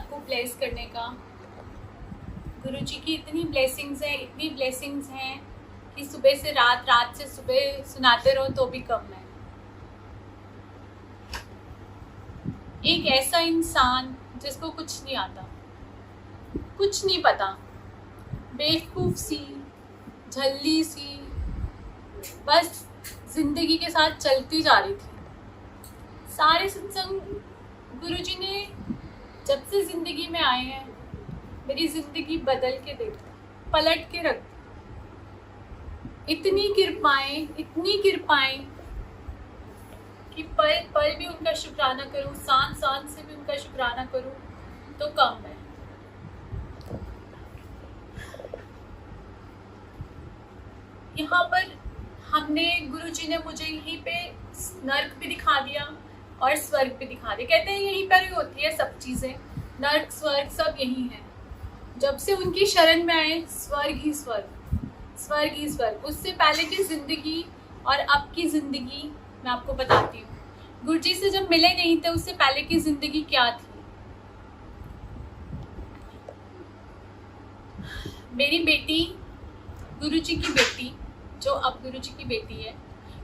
सबको ब्लेस करने का। गुरुजी की इतनी ब्लेसिंग्स हैं, इतनी ब्लेसिंग्स हैं कि सुबह से रात, रात से सुबह सुनाते रहो तो भी कम है। एक ऐसा इंसान जिसको कुछ नहीं आता, कुछ नहीं पता, बेवकूफ सी, झल्ली सी, बस जिंदगी के साथ चलती जा रही थी। सारे सत्संग गुरुजी ने जब से जिंदगी में आए हैं मेरी जिंदगी बदल के देख, पलट के रख। इतनी कृपाएं कि पल पल भी उनका शुक्राना करूं, सांस सांस से भी उनका शुक्राना करूं तो कम है। यहाँ पर हमने, गुरुजी ने मुझे यहीं पे नर्क भी दिखा दिया और स्वर्ग भी दिखा दिया। कहते हैं यहीं पर ही होती है सब चीजें, नर्क स्वर्ग सब यही है। जब से उनकी शरण में आए, स्वर्ग ही स्वर्ग, स्वर्ग ही स्वर्ग। उससे पहले की जिंदगी और अब की जिंदगी मैं आपको बताती हूँ। गुरुजी से जब मिले नहीं थे उससे पहले की जिंदगी क्या थी। मेरी बेटी, गुरुजी की बेटी, जो अब गुरुजी की बेटी है,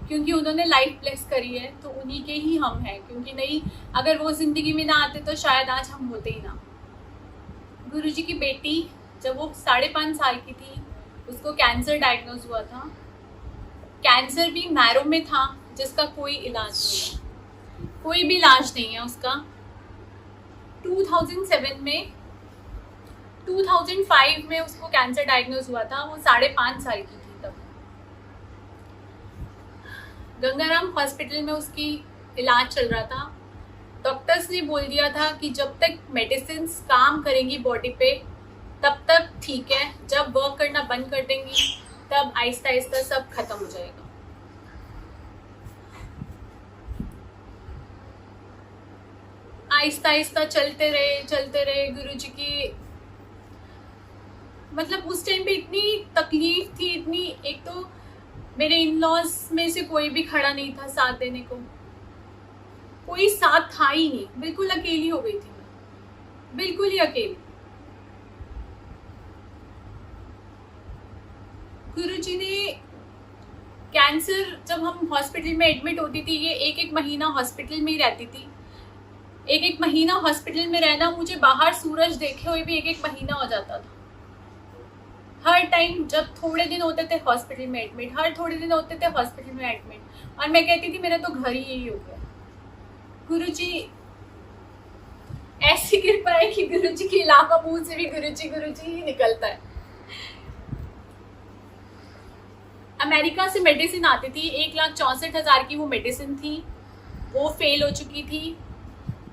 क्योंकि उन्होंने लाइफ ब्लेस करी है तो उन्हीं के ही हम हैं। क्योंकि नहीं, अगर वो जिंदगी में ना आते तो शायद आज हम होते ही ना। गुरुजी की बेटी जब वो 5.5 साल की थी उसको कैंसर डायग्नोज हुआ था। कैंसर भी मैरो में था जिसका कोई इलाज नहीं है, कोई भी इलाज नहीं है उसका। 2007 में 2005 में उसको कैंसर डायग्नोज हुआ था। वो 5.5 साल की थी तब। गंगाराम हॉस्पिटल में उसकी इलाज चल रहा था। डॉक्टर्स ने बोल दिया था कि जब तक मेडिसिन काम करेंगी बॉडी पे तब तक ठीक है, जब वर्क करना बंद कर देंगी तब आहिस्ता आहिस्ता सब खत्म हो जाएगा। आहिस्ता आहिस्ता चलते रहे गुरुजी की। मतलब उस टाइम पे इतनी तकलीफ थी, इतनी, एक तो मेरे इन लॉज में से कोई भी खड़ा नहीं था साथ देने को, कोई साथ था ही नहीं। बिल्कुल अकेली हो गई थी मैं, बिल्कुल ही अकेली। गुरुजी ने कैंसर, जब हम हॉस्पिटल में एडमिट होती थी, ये एक महीना हॉस्पिटल में ही रहती थी। एक महीना हॉस्पिटल में रहना, मुझे बाहर सूरज देखे हुए भी एक महीना हो जाता था। हर टाइम जब थोड़े दिन होते थे हॉस्पिटल में एडमिट, हर थोड़े दिन होते थे हॉस्पिटल में एडमिट, और मैं कहती थी मेरा तो घर ही यही हो गया। गुरुजी, ऐसी कृपा है कि गुरुजी के अलावा मुंह से भी गुरुजी गुरुजी ही निकलता है। अमेरिका से मेडिसिन आती थी, 1,64,000 की वो मेडिसिन थी, वो फेल हो चुकी थी।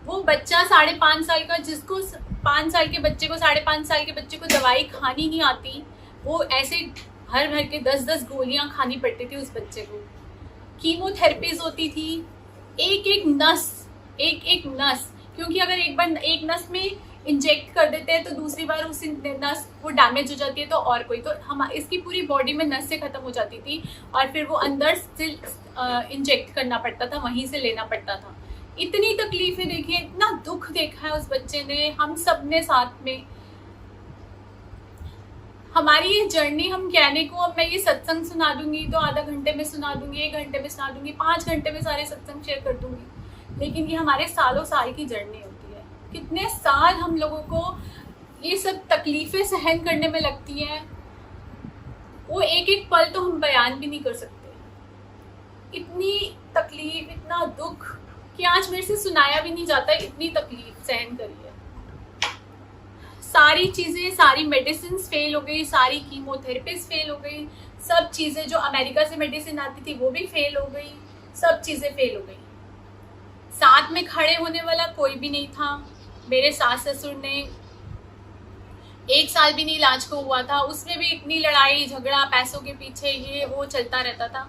वो बच्चा 5.5 साल का, जिसको 5 साल के बच्चे को, 5.5 साल के बच्चे को दवाई खानी नहीं आती, वो ऐसे भर भर के 10-10 गोलियां खानी पड़ती थी उस बच्चे को। कीमोथेरेपीज होती थी, एक एक नस, क्योंकि अगर एक बार एक नस में इंजेक्ट कर देते हैं तो दूसरी बार उस नस वो डैमेज हो जाती है तो और कोई, तो हम इसकी पूरी बॉडी में नस से खत्म हो जाती थी और फिर वो अंदर से इंजेक्ट करना पड़ता था, वहीं से लेना पड़ता था। इतनी तकलीफें देखी, इतना दुख देखा है उस बच्चे ने, हम सब ने साथ में। हमारी ये जर्नी, हम कहने को अब मैं ये सत्संग सुना दूंगी तो आधा घंटे में सुना दूंगी, 1 घंटे में सुना दूंगी, 5 घंटे में सारे सत्संग शेयर कर दूंगी, लेकिन ये हमारे सालों साल की जर्नी होती है। कितने साल हम लोगों को ये सब तकलीफें सहन करने में लगती है, वो एक पल तो हम बयान भी नहीं कर सकते। इतनी तकलीफ, इतना दुख कि आज मेरे से सुनाया भी नहीं जाता, इतनी तकलीफ सहन करी है। सारी चीजें, सारी मेडिसिन फेल हो गई, सारी कीमोथेरेपीज फेल हो गई, सब चीजें जो अमेरिका से मेडिसिन आती थी वो भी फेल हो गई, सब चीजें फेल हो गई। साथ में खड़े होने वाला कोई भी नहीं था। मेरे सास ससुर ने 1 साल भी नहीं इलाज को हुआ था, उसमें भी इतनी लड़ाई झगड़ा, पैसों के पीछे ये वो चलता रहता था,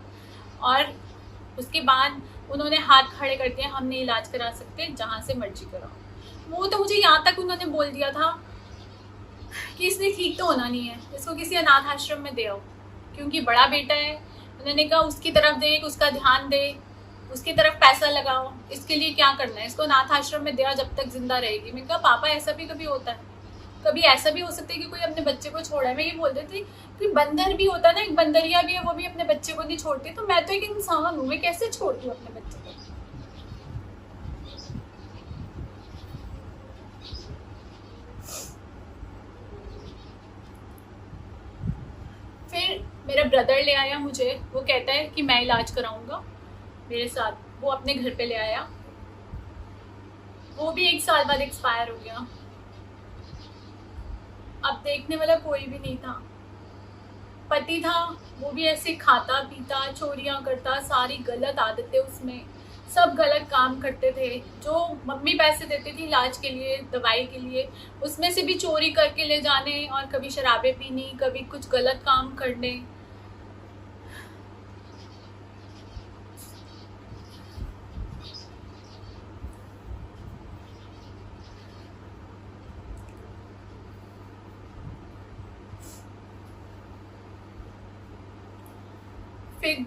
और उसके बाद उन्होंने हाथ खड़े कर दिए, हम नहीं इलाज करा सकते, जहाँ से मर्जी कराओ। वो तो मुझे यहाँ तक उन्होंने बोल दिया था कि इसने ठीक तो होना नहीं है, इसको किसी अनाथ आश्रम में दे आओ, क्योंकि बड़ा बेटा है। उन्होंने कहा उसकी तरफ देख, उसका ध्यान दे, उसकी तरफ पैसा लगाओ, इसके लिए क्या करना है, इसको अनाथ आश्रम में दिया जब तक जिंदा रहेगी। मैंने कहा पापा ऐसा भी कभी होता है, कभी ऐसा भी हो सकता है कि कोई अपने बच्चे को छोड़ा है। मैं ये बोल देती कि बंदर भी होता है ना, एक बंदरिया भी है, वो भी अपने बच्चे को नहीं छोड़ती, तो मैं तो एक इंसान हूँ, मैं कैसे छोड़ती हूँ अपने बच्चे को। फिर मेरा ब्रदर ले आया मुझे, वो कहता है कि मैं इलाज कराऊंगा मेरे साथ, वो अपने घर पे ले आया। वो भी 1 साल बाद एक्सपायर हो गया। अब देखने वाला कोई भी नहीं था। पति था, वो भी ऐसे खाता पीता, चोरियां करता, सारी गलत आदतें उसमें, सब गलत काम करते थे। जो मम्मी पैसे देती थी इलाज के लिए, दवाई के लिए, उसमें से भी चोरी करके ले जाने, और कभी शराबें पीनी, कभी कुछ गलत काम करने। फिर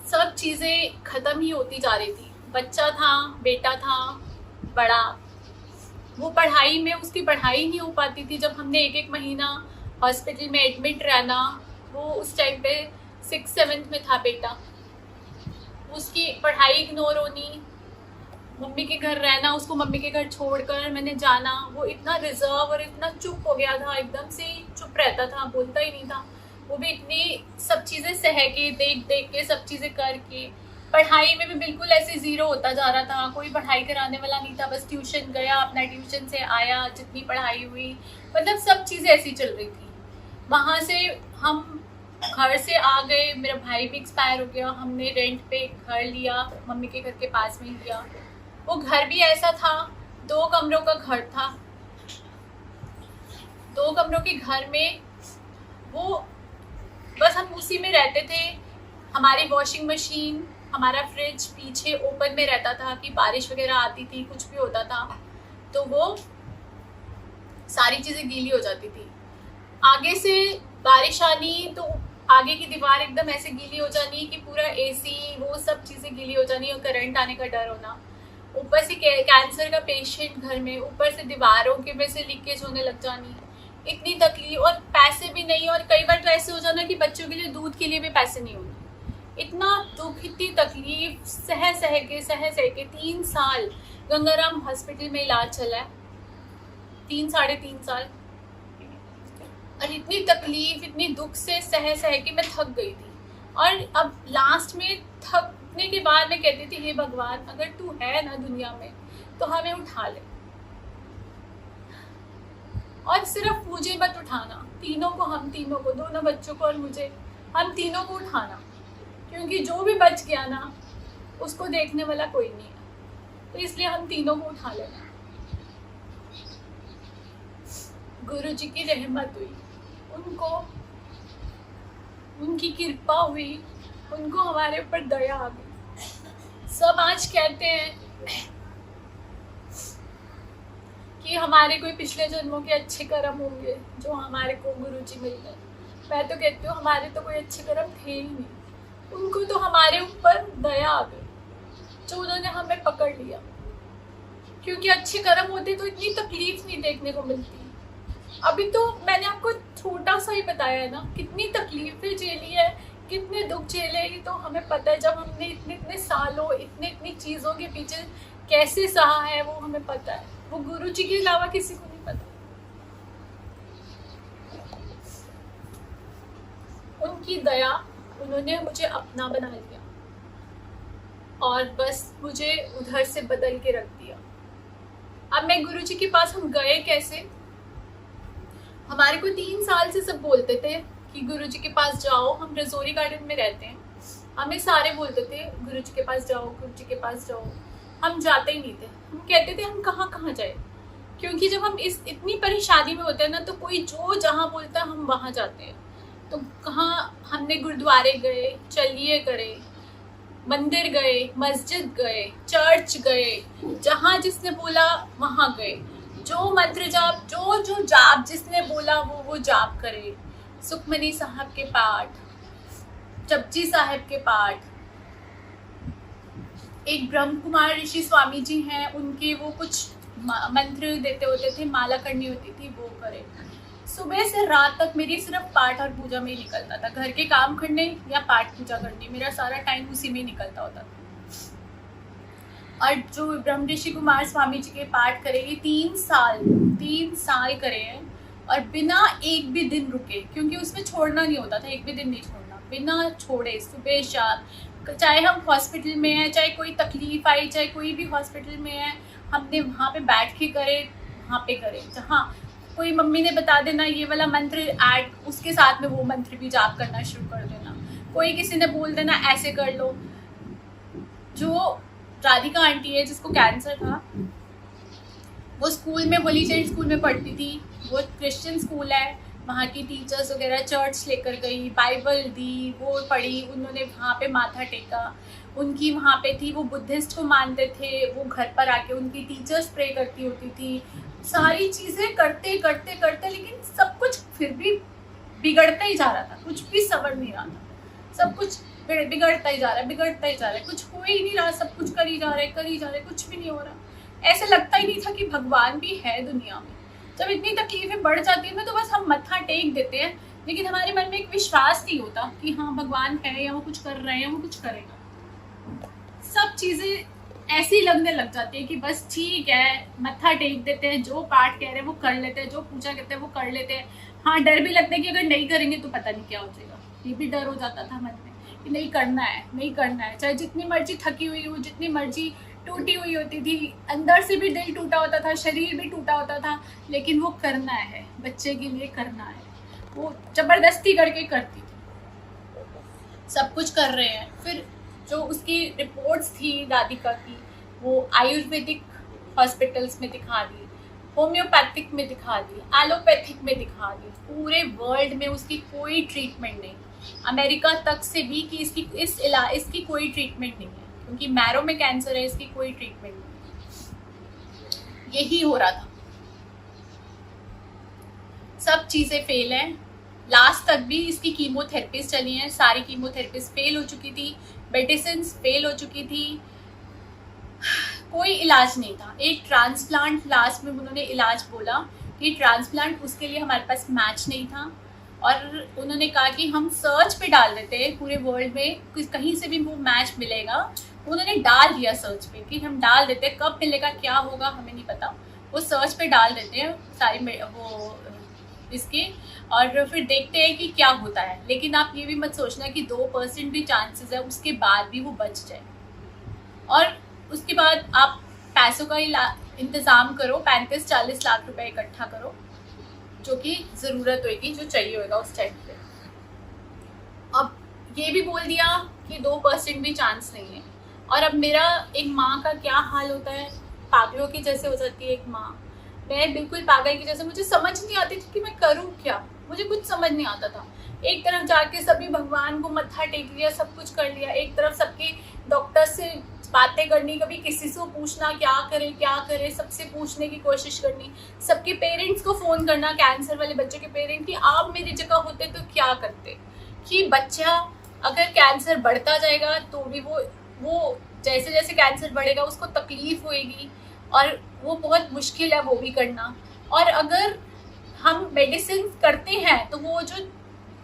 सब चीज़ें ख़त्म ही होती जा रही थी। बच्चा था, बेटा था बड़ा, वो पढ़ाई में, उसकी पढ़ाई नहीं हो पाती थी। जब हमने 1-1 महीना हॉस्पिटल में एडमिट रहना, वो उस टाइम पे 6th-7th में था बेटा, उसकी पढ़ाई इग्नोर होनी, मम्मी के घर रहना, उसको मम्मी के घर छोड़कर मैंने जाना। वो इतना रिजर्व और इतना चुप हो गया था, एकदम से चुप रहता था, बोलता ही नहीं था। वो भी इतनी सब चीज़ें सह के, देख देख के, सब चीज़ें करके, पढ़ाई में भी बिल्कुल ऐसे ज़ीरो होता जा रहा था। कोई पढ़ाई कराने वाला नहीं था, बस ट्यूशन गया, अपना ट्यूशन से आया, जितनी पढ़ाई हुई, मतलब सब चीज़ें ऐसी चल रही थी। वहाँ से हम घर से आ गए, मेरा भाई भी एक्सपायर हो गया, हमने रेंट पे घर लिया, मम्मी के घर के पास में ही लिया। वो घर भी ऐसा था, 2 कमरों का घर था। 2 कमरों के घर में वो बस हम उसी में रहते थे। हमारी वॉशिंग मशीन, हमारा फ्रिज पीछे ओपन में रहता था कि बारिश वगैरह आती थी, कुछ भी होता था तो वो सारी चीज़ें गीली हो जाती थी। आगे से बारिश आनी तो आगे की दीवार एकदम ऐसे गीली हो जानी कि पूरा एसी, वो सब चीज़ें गीली हो जानी, और करंट आने का डर होना। ऊपर से कैंसर का पेशेंट घर में, ऊपर से दीवारों के में से लीकेज होने लग जानी, इतनी तकलीफ, और पैसे भी नहीं, और कई बार तो ऐसे हो जाना कि बच्चों के लिए दूध के लिए भी पैसे नहीं होने। इतना दुख, इतनी तकलीफ सह सह के 3 साल गंगाराम हॉस्पिटल में इलाज चला है, 3 साढ़े 3 साल। और इतनी तकलीफ, इतनी दुख से सह के मैं थक गई थी। और अब लास्ट में थकने के बाद मैं कहती थी, हे भगवान, अगर तू है ना दुनिया में तो हमें उठा ले, और सिर्फ मुझे मत उठाना, तीनों को, हम तीनों को, दोनों बच्चों को और मुझे, हम तीनों को उठाना, क्योंकि जो भी बच गया ना उसको देखने वाला कोई नहीं है, तो इसलिए हम तीनों को उठा लेना। गुरु जी की रहमत हुई, उनको, उनकी कृपा हुई, उनको हमारे ऊपर दया आ गई। सब आज कहते हैं कि हमारे कोई पिछले जन्मों के अच्छे कर्म होंगे जो हमारे को गुरु जी मिल गए। मैं तो कहती हूँ हमारे तो कोई अच्छे कर्म थे ही नहीं, उनको तो हमारे ऊपर दया आ गई जो उन्होंने हमें पकड़ लिया। क्योंकि अच्छे कर्म होते तो इतनी तकलीफ नहीं देखने को मिलती। अभी तो मैंने आपको छोटा सा ही बताया है ना, कितनी तकलीफें झेली है, कितने दुख झेले, ये तो हमें पता है। जब हमने इतने इतने सालों, इतनी चीज़ों के पीछे कैसे सहा है वो हमें पता है। वो गुरु जी के अलावा किसी को नहीं पता। उनकी दया, उन्होंने मुझे अपना बना लिया और बस मुझे उधर से बदल के रख दिया। अब मैं गुरु जी के पास, हम गए कैसे? हमारे को 3 साल से सब बोलते थे कि गुरु जी के पास जाओ। हम रजौरी गार्डन में रहते हैं, हमें सारे बोलते थे गुरु जी के पास जाओ, गुरु जी के पास जाओ। हम जाते ही नहीं थे। हम कहते थे हम कहाँ कहाँ जाए, क्योंकि जब हम इतनी परेशानी में होते हैं ना, तो कोई जो जहाँ बोलता है हम वहाँ जाते हैं। तो कहाँ हमने गुरुद्वारे गए, चलिए करे, मंदिर गए, मस्जिद गए, चर्च गए, जहाँ जिसने बोला वहाँ गए। जो मंत्र जाप, जो जाप जिसने बोला वो जाप करे। सुखमनी साहब के पाठ, जपजी साहब के पाठ, एक ब्रह्म कुमार ऋषि स्वामी जी हैं, उनके वो कुछ मंत्र देते होते थे, माला करनी होती थी, वो करे। सुबह से रात तक मेरी सिर्फ पाठ और पूजा में ही निकलता था, घर के काम करने या पाठ पूजा करने, मेरा सारा टाइम उसी में निकलता होता था। और जो ब्रह्म ऋषि कुमार स्वामी जी के पाठ करे, 3 साल करे हैं, और बिना एक भी दिन रुके, क्योंकि उसमें छोड़ना नहीं होता था, एक भी दिन नहीं छोड़ना, बिना छोड़े सुबह शाम, चाहे हम हॉस्पिटल में हैं, चाहे कोई तकलीफ आई, चाहे कोई भी हॉस्पिटल में है, हमने वहाँ पे बैठ के करे, वहाँ पे करे। जहाँ कोई मम्मी ने बता देना ये वाला मंत्र ऐड, उसके साथ में वो मंत्र भी जाप करना शुरू कर देना। कोई किसी ने बोल देना ऐसे कर लो। जो राधिका आंटी है जिसको कैंसर था, वो स्कूल में वॉलीचेरी स्कूल में पढ़ती थी, वो क्रिश्चियन स्कूल है, वहाँ की टीचर्स वगैरह चर्च लेकर गई, बाइबल दी, वो पढ़ी, उन्होंने वहाँ पे माथा टेका, उनकी वहाँ पे थी, वो बुद्धिस्ट को मानते थे, वो घर पर आके उनकी टीचर्स प्रे करती होती थी, सारी चीज़ें करते करते करते, लेकिन सब कुछ फिर भी बिगड़ता ही जा रहा था, कुछ भी सवर नहीं रहा था, सब कुछ बिगड़ता ही जा रहा है, बिगड़ता ही जा रहा है, कुछ हो ही नहीं रहा, सब कुछ कर ही जा रहे, कुछ भी नहीं हो रहा। ऐसे लगता ही नहीं था कि भगवान भी है दुनिया में। जब इतनी तकलीफें बढ़ जाती है ना, तो बस हम मत्था टेक देते हैं, लेकिन हमारे मन में एक विश्वास नहीं होता कि हाँ भगवान है, या वो कुछ कर रहे हैं, वो कुछ करेगा। सब चीज़ें ऐसी लगने लग जाती है कि बस ठीक है, मत्था टेक देते हैं, जो पाठ कह रहे हैं वो कर लेते हैं, जो पूजा कहते हैं वो कर लेते हैं। हाँ, डर भी लगता है कि अगर नहीं करेंगे तो पता नहीं क्या हो जाएगा, ये भी डर हो जाता था मन में कि नहीं करना है, नहीं करना है, चाहे जितनी मर्जी थकी हुई हो, जितनी मर्जी टूटी हुई होती थी, अंदर से भी दिल टूटा होता था, शरीर भी टूटा होता था, लेकिन वो करना है, बच्चे के लिए करना है, वो जबरदस्ती करके करती थी। सब कुछ कर रहे हैं। फिर जो उसकी रिपोर्ट्स थी राधिका की, वो आयुर्वेदिक हॉस्पिटल्स में दिखा दी, होम्योपैथिक में दिखा दी, एलोपैथिक में दिखा दी, पूरे वर्ल्ड में उसकी कोई ट्रीटमेंट नहीं, अमेरिका तक से भी कि इसकी कोई ट्रीटमेंट नहीं है, क्योंकि मैरो में कैंसर है, इसकी कोई ट्रीटमेंट नहीं। यही हो रहा था, सब चीजें फेल हैं। लास्ट तक भी इसकी कीमोथेरेपीज चली हैं, सारी कीमोथेरेपीज फेल हो चुकी थी, मेडिसिन फेल हो चुकी थी, कोई इलाज नहीं था। एक ट्रांसप्लांट लास्ट में उन्होंने इलाज बोला कि ट्रांसप्लांट, उसके लिए हमारे पास मैच नहीं था, और उन्होंने कहा कि हम सर्च पे डाल देते हैं पूरे वर्ल्ड में, कहीं से भी वो मैच मिलेगा। उन्होंने डाल दिया सर्च पे कि हम डाल देते हैं, कब मिलेगा क्या होगा हमें नहीं पता, वो सर्च पे डाल देते हैं सारी वो इसके, और फिर देखते हैं कि क्या होता है। लेकिन आप ये भी मत सोचना कि 2% भी चांसेस है उसके बाद भी वो बच जाए। और उसके बाद आप पैसों का इंतज़ाम करो, 35-40 लाख रुपए इकट्ठा करो, जो कि ज़रूरत होगी, जो चाहिए होगा उस टाइम पे। अब ये भी बोल दिया कि 2% भी चांस नहीं है, और अब मेरा एक माँ का क्या हाल होता है, पागलों की जैसे हो जाती है एक माँ। मैं बिल्कुल पागल की जैसे, मुझे समझ नहीं आती थी कि मैं करूँ क्या, मुझे कुछ समझ नहीं आता था। एक तरफ जाके सभी भगवान को मत्था टेक लिया, सब कुछ कर लिया, एक तरफ सबके डॉक्टर से बातें करनी, कभी किसी से पूछना क्या करे, सबसे पूछने की कोशिश करनी, सबके पेरेंट्स को फ़ोन करना, कैंसर वाले बच्चों के पेरेंट, कि आप मेरी जगह होते तो क्या करते, कि बच्चा अगर कैंसर बढ़ता जाएगा तो भी वो जैसे जैसे कैंसर बढ़ेगा उसको तकलीफ होएगी, और वो बहुत मुश्किल है वो भी करना। और अगर हम मेडिसिन करते हैं तो वो जो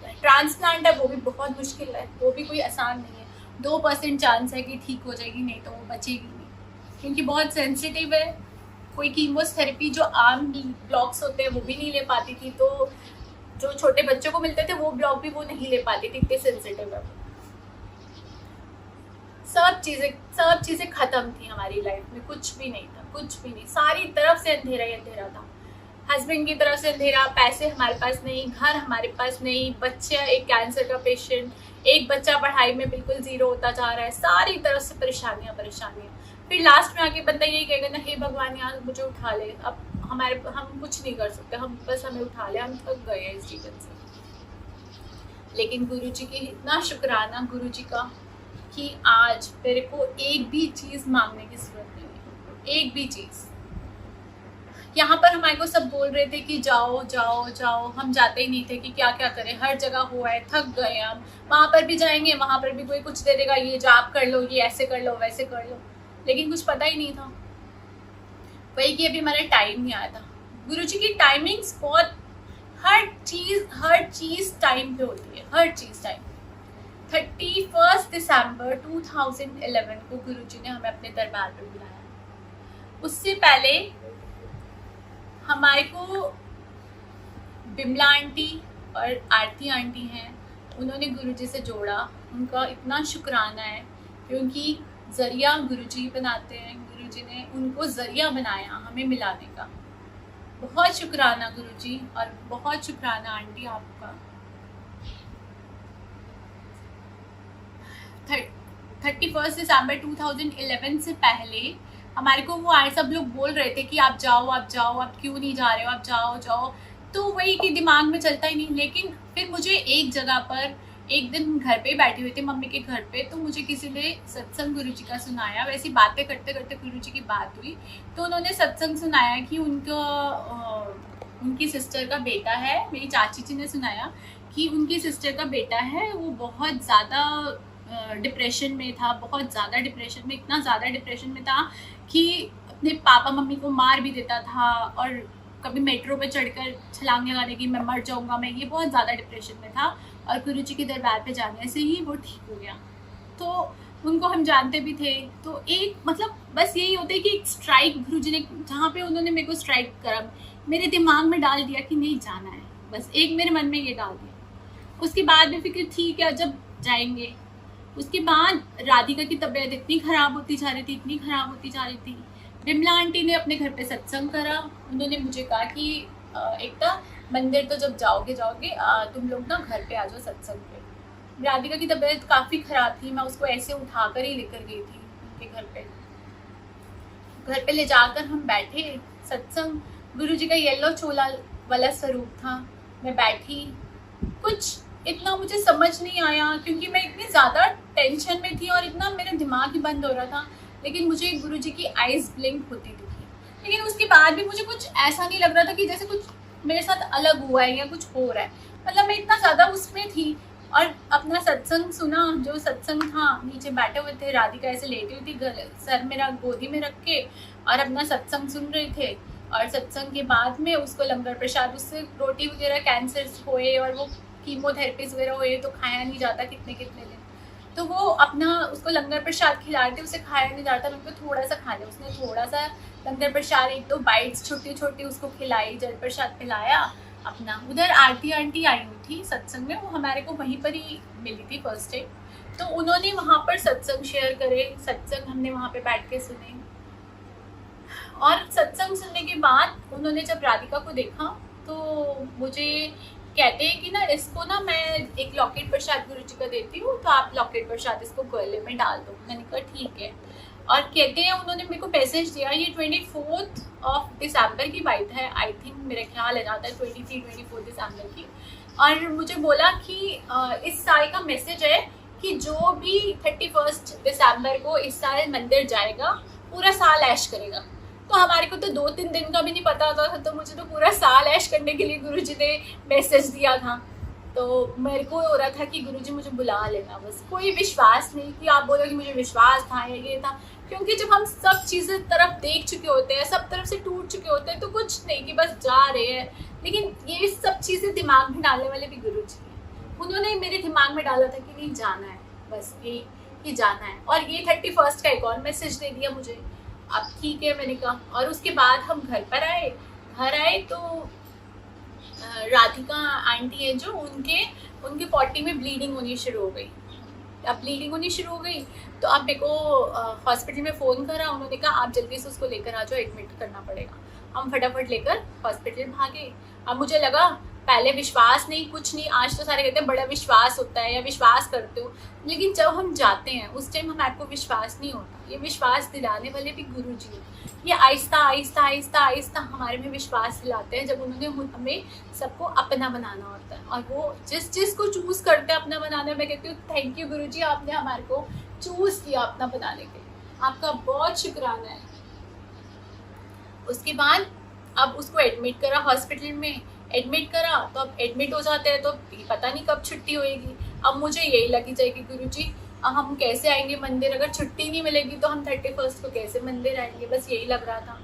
ट्रांसप्लांट है वो भी बहुत मुश्किल है, वो भी कोई आसान नहीं है। 2% चांस है कि ठीक हो जाएगी, नहीं तो वो बचेगी नहीं, क्योंकि बहुत सेंसिटिव है। कोई कीमोथेरेपी जो आम ब्लॉक्स होते हैं वो भी नहीं ले पाती थी, तो जो छोटे बच्चों को मिलते थे वो ब्लॉक भी वो नहीं ले पाती थी, इतने सेंसिटिव है। सब चीज़ें ख़त्म थी हमारी लाइफ में, कुछ भी नहीं था, कुछ भी नहीं, सारी तरफ से अंधेरा ही अंधेरा था। हस्बैंड की तरफ से अंधेरा, पैसे हमारे पास नहीं, घर हमारे पास नहीं, बच्चा एक कैंसर का पेशेंट, एक बच्चा पढ़ाई में बिल्कुल ज़ीरो होता जा रहा है, सारी तरफ से परेशानियाँ। फिर लास्ट में आके बंदा यही कहेगा ना, हे भगवान यार मुझे उठा ले, अब हम कुछ नहीं कर सकते, हम बस हमें उठा ले, हम थक गए हैं इस जीवन से। लेकिन गुरु जी की इतना शुक्राना, गुरु जी का, कि आज मेरे को एक भी चीज़ मांगने की जरूरत नहीं है, एक भी चीज़। यहाँ पर हमारे को सब बोल रहे थे कि जाओ जाओ जाओ, हम जाते ही नहीं थे कि क्या क्या करें, हर जगह हुआ है, थक गए हम। वहाँ पर भी जाएंगे, वहाँ पर भी कोई कुछ दे देगा, ये जाप कर लो, ये ऐसे कर लो, वैसे कर लो। लेकिन कुछ पता ही नहीं था। वही कि अभी हमारा टाइम नहीं आया था। गुरुजी की टाइमिंग्स बहुत, हर चीज़ टाइम पे होती है, हर चीज़ टाइम। 31 दिसंबर 2011 को गुरुजी ने हमें अपने दरबार पे बुलाया। उससे पहले हमारे को बिमला आंटी और आरती आंटी हैं, उन्होंने गुरुजी से जोड़ा। उनका इतना शुक्राना है क्योंकि ज़रिया गुरुजी बनाते हैं। गुरुजी ने उनको ज़रिया बनाया हमें मिलाने का। बहुत शुक्राना गुरुजी और बहुत शुक्राना आंटी आपका। 31 दिसंबर 2011 से पहले हमारे को वो आए, सब लोग बोल रहे थे कि आप जाओ आप क्यों नहीं जा रहे हो, आप जाओ। तो वही कि दिमाग में चलता ही नहीं। लेकिन फिर मुझे एक जगह पर, एक दिन घर पे बैठी हुई थी मम्मी के घर पे, तो मुझे किसी ने सत्संग गुरुजी का सुनाया। वैसी बातें करते करते गुरुजी की बात हुई, तो उन्होंने सत्संग सुनाया कि उनकी सिस्टर का बेटा है। मेरी चाची जी ने सुनाया कि उनकी सिस्टर का बेटा है, वो बहुत ज़्यादा डिप्रेशन में था, बहुत ज़्यादा डिप्रेशन में, इतना ज़्यादा डिप्रेशन में था कि अपने पापा मम्मी को मार भी देता था और कभी मेट्रो पे चढ़कर छलांग लगाने की मैं मर जाऊंगा मैं, ये बहुत ज़्यादा डिप्रेशन में था। और गुरुजी के दरबार पे जाने से ही वो ठीक हो गया। तो उनको हम जानते भी थे। तो एक मतलब बस यही होता है कि एक स्ट्राइक गुरुजी ने, जहाँ पे उन्होंने मेरे को स्ट्राइक करा, मेरे दिमाग में डाल दिया कि नहीं जाना है, बस एक मेरे मन में ये डाल दिया। उसके बाद में फिक्र ठीक है जब जाएंगे। उसके बाद राधिका की तबीयत इतनी ख़राब होती जा रही थी। बिमला आंटी ने अपने घर पे सत्संग करा। उन्होंने मुझे कहा कि एकता, मंदिर तो जब जाओगे तुम लोग ना घर पे आ जाओ सत्संग पे। राधिका की तबीयत काफ़ी ख़राब थी, मैं उसको ऐसे उठाकर ही लेकर गई थी उनके घर पे ले जाकर हम बैठे सत्संग। गुरुजी का येलो चोला वाला स्वरूप था। मैं बैठी, कुछ इतना मुझे समझ नहीं आया क्योंकि मैं इतनी ज़्यादा टेंशन में थी और इतना मेरा दिमाग ही बंद हो रहा था। लेकिन मुझे गुरुजी की आइज़ ब्लिंक होती थी। लेकिन उसके बाद भी मुझे कुछ ऐसा नहीं लग रहा था कि जैसे कुछ मेरे साथ अलग हुआ है या कुछ हो रहा है। मतलब मैं इतना ज़्यादा उसमें थी और अपना सत्संग सुना। जो सत्संग था, नीचे बैठे हुए थे, राधिका ऐसे लेटी हुई थी, सर मेरा गोदी में रख के, और अपना सत्संग सुन रहे थे। और सत्संग के बाद में उसको लंगर प्रसाद, उससे रोटी वगैरह कैंसर हुए और वो कीमोथेरेपीज वगैरह हुए तो खाया नहीं जाता कितने दिन। तो वो अपना उसको लंगर प्रसाद खिला रहे थे, उसे खाया नहीं जाता। मैं उनको थोड़ा सा खा लिया। उसने थोड़ा सा लंगर प्रसाद, 1-2 बाइट्स छोटी उसको खिलाई, जल प्रसाद खिलाया अपना। उधर आरती आंटी आई हुई थी सत्संग में, वो हमारे को वहीं पर ही मिली थी फर्स्ट टाइम। तो उन्होंने वहाँ पर सत्संग शेयर करे, सत्संग हमने वहाँ पे बैठ के सुने। और सत्संग सुनने के बाद उन्होंने जब राधिका को देखा तो मुझे कहते हैं कि ना इसको ना मैं एक लॉकेट प्रसाद गुरुजी का देती हूँ, तो आप लॉकेट प्रसाद इसको गले में डाल दो। मैंने कहा ठीक है। और कहते हैं उन्होंने मेरे को मैसेज दिया, ये 24 दिसंबर की बात है, आई थिंक मेरा ख्याल है जाता है 23-24 दिसंबर की। और मुझे बोला कि इस साल का मैसेज है कि जो भी 31 दिसंबर को इस साल मंदिर जाएगा पूरा साल ऐश करेगा। तो हमारे को तो 2-3 दिन का भी नहीं पता होता था, तो मुझे तो पूरा साल ऐश करने के लिए गुरुजी ने मैसेज दिया था। तो मेरे को हो रहा था कि गुरुजी मुझे बुला लेना, बस कोई विश्वास नहीं कि आप बोलो कि मुझे विश्वास था या ये था। क्योंकि जब हम सब चीज़ें तरफ देख चुके होते हैं, सब तरफ से टूट चुके होते हैं, तो कुछ नहीं कि बस जा रहे हैं। लेकिन ये सब चीज़ें दिमाग में डालने वाले भी गुरुजी हैं। उन्होंने मेरे दिमाग में डाला था कि नहीं जाना है, बस ये जाना है। और ये 31 का एक और मैसेज दे दिया मुझे। अब ठीक है मैंने कहा। और उसके बाद हम घर आए तो राधिका आंटी है जो, उनके पॉटी में ब्लीडिंग होनी शुरू हो गई। अब ब्लीडिंग होनी शुरू हो गई तो अब मेरे को हॉस्पिटल में फ़ोन करा। उन्होंने कहा आप जल्दी से उसको लेकर आ जाओ, एडमिट करना पड़ेगा। हम फटाफट लेकर हॉस्पिटल भागे। अब मुझे लगा पहले विश्वास नहीं, कुछ नहीं, आज तो सारे कहते हैं बड़ा विश्वास होता है या विश्वास करते हो, लेकिन जब हम जाते हैं उस टाइम हमारे को विश्वास नहीं होता। ये विश्वास दिलाने वाले भी गुरुजी हैं। ये आहिस्ता हमारे में विश्वास दिलाते हैं जब उन्होंने हमें सबको अपना बनाना होता है। और वो जिस को चूज़ करते हैं अपना बनाने, मैं कहती हूँ थैंक यू गुरुजी, आपने हमारे को चूज़ किया अपना बनाने के लिए, आपका बहुत शुक्राना है। उसके बाद अब उसको एडमिट करा हॉस्पिटल में। एडमिट करा तो अब एडमिट हो जाते हैं तो पता नहीं कब छुट्टी होएगी। अब मुझे यही लगी जाएगी गुरुजी हम कैसे आएंगे मंदिर, अगर छुट्टी नहीं मिलेगी तो हम 31 को कैसे मंदिर आएंगे, बस यही लग रहा था।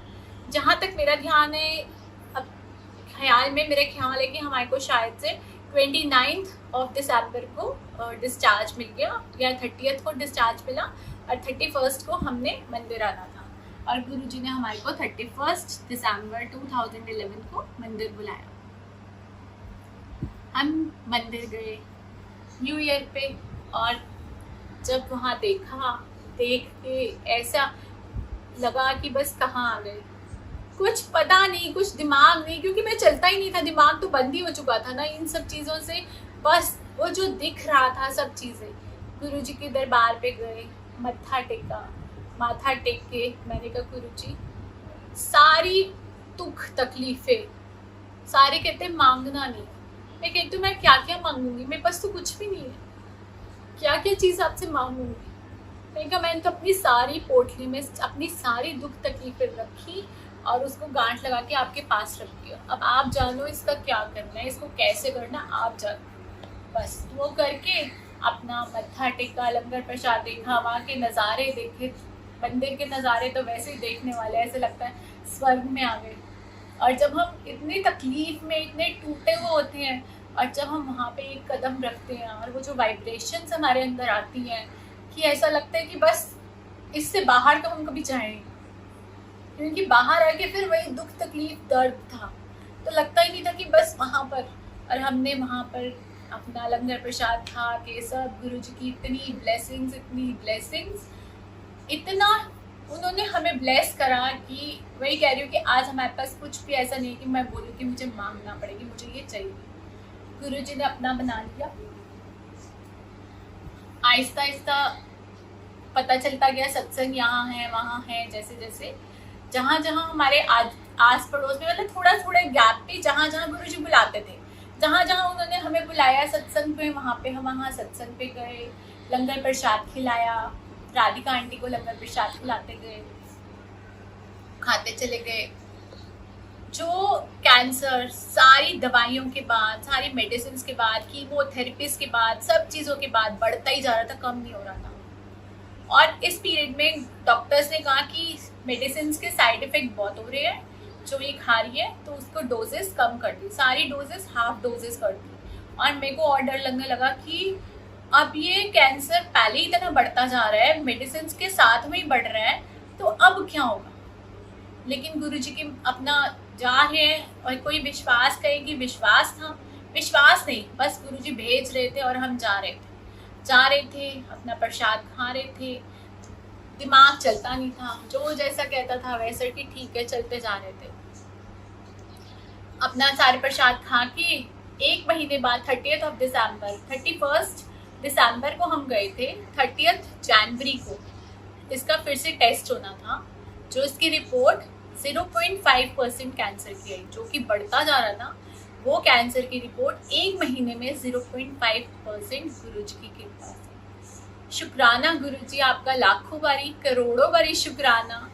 जहाँ तक मेरा ध्यान है, अब ख्याल में मेरे ख्याल है कि हमारे को शायद से 29 दिसंबर को डिस्चार्ज मिल गया या 30 को डिस्चार्ज मिला और 31 को हमने मंदिर आना था। और गुरुजी ने हमारे को 31 दिसंबर 2011 को मंदिर बुलाया। हम मंदिर गए न्यू ईयर पे, और जब वहाँ देख के ऐसा लगा कि बस कहाँ आ गए, कुछ पता नहीं, कुछ दिमाग नहीं, क्योंकि मैं चलता ही नहीं था, दिमाग तो बंद ही हो चुका था ना इन सब चीज़ों से। बस वो जो दिख रहा था सब चीज़ें। गुरुजी के दरबार पे गए, माथा टेक के मैंने कहा गुरुजी सारी दुख तकलीफें सारे कहते मांगना नहीं। मैं कहती हूँ मैं क्या क्या मांगूंगी, मेरे पास तो कुछ भी नहीं है, क्या क्या चीज़ आपसे मांगूंगी। मैंने कहा मैंने तो अपनी सारी पोटली में अपनी सारी दुख तकलीफें रखी और उसको गांठ लगा के आपके पास रख दिया। अब आप जानो इसका क्या करना है, इसको कैसे करना आप जानो। बस वो करके अपना मत्था टेका, लंगर प्रसाद देखा, वहाँ के नज़ारे देखे। मंदिर के नज़ारे तो वैसे ही देखने वाले, ऐसे लगता है स्वर्ग में आ गए। और जब हम इतनी तकलीफ में, इतने टूटे हुए होते हैं, और जब हम वहाँ पे एक कदम रखते हैं और वो जो वाइब्रेशंस हमारे अंदर आती हैं कि ऐसा लगता है कि बस इससे बाहर तो हम कभी जाएं, क्योंकि बाहर आके फिर वही दुख तकलीफ दर्द था, तो लगता ही नहीं था कि बस वहाँ पर। और हमने वहाँ पर अपना लंगर प्रसाद खा के सब गुरुजी की इतनी ब्लेसिंग्स, इतना उन्होंने हमें ब्लेस करा कि वही कह रही हूँ कि आज हमारे पास कुछ भी ऐसा नहीं कि मैं बोलूँ कि मुझे मांगना पड़ेगी, मुझे ये चाहिए। गुरुजी ने अपना बना लिया। आहिस्ता आहिस्ता पता चलता गया सत्संग यहाँ है वहाँ है, जैसे जैसे जहाँ जहाँ हमारे आस पड़ोस में, मतलब थोड़ा थोड़ा गैप पे जहाँ जहाँ गुरुजी बुलाते थे, जहाँ जहाँ उन्होंने हमें बुलाया सत्संग पे, वहाँ पे हम वहाँ सत्संग पे गए, लंगर प्रसाद खिलाया, राधिका आंटी को लंगर प्रसाद खिलाते गए, खाते चले गए। जो कैंसर सारी दवाइयों के बाद, सारी मेडिसिन के बाद, कीमोथेरेपीज के बाद, सब चीज़ों के बाद बढ़ता ही जा रहा था, कम नहीं हो रहा था। और इस पीरियड में डॉक्टर्स ने कहा कि मेडिसिन के साइड इफेक्ट बहुत हो रहे हैं, जो ये खा रही है तो उसको डोजेस कम कर दी, सारी डोजेस हाफ डोजेस कर दी। और मेरे को और डर लगने लगा कि अब ये कैंसर पहले ही इतना बढ़ता जा रहा है, मेडिसिन के साथ में ही बढ़ रहा है, तो अब क्या होगा। लेकिन गुरुजी की अपना जा रहे हैं, और कोई विश्वास कहे कि विश्वास था, विश्वास नहीं, बस गुरुजी भेज रहे थे और हम जा रहे थे, अपना प्रसाद खा रहे थे। दिमाग चलता नहीं था, जो जैसा कहता था वैसे कि ठीक है चलते जा रहे थे। अपना सारे प्रसाद खा के 1 महीने बाद 31 दिसंबर को हम गए थे। 30 जनवरी को इसका फिर से टेस्ट होना था, जो इसकी रिपोर्ट 0.5% कैंसर की आई, जो कि बढ़ता जा रहा था। वो कैंसर की रिपोर्ट 1 महीने में 0.5% गुरुजी की कृपा से। शुक्राना गुरुजी, आपका लाखों बारी करोड़ों बारी शुक्राना।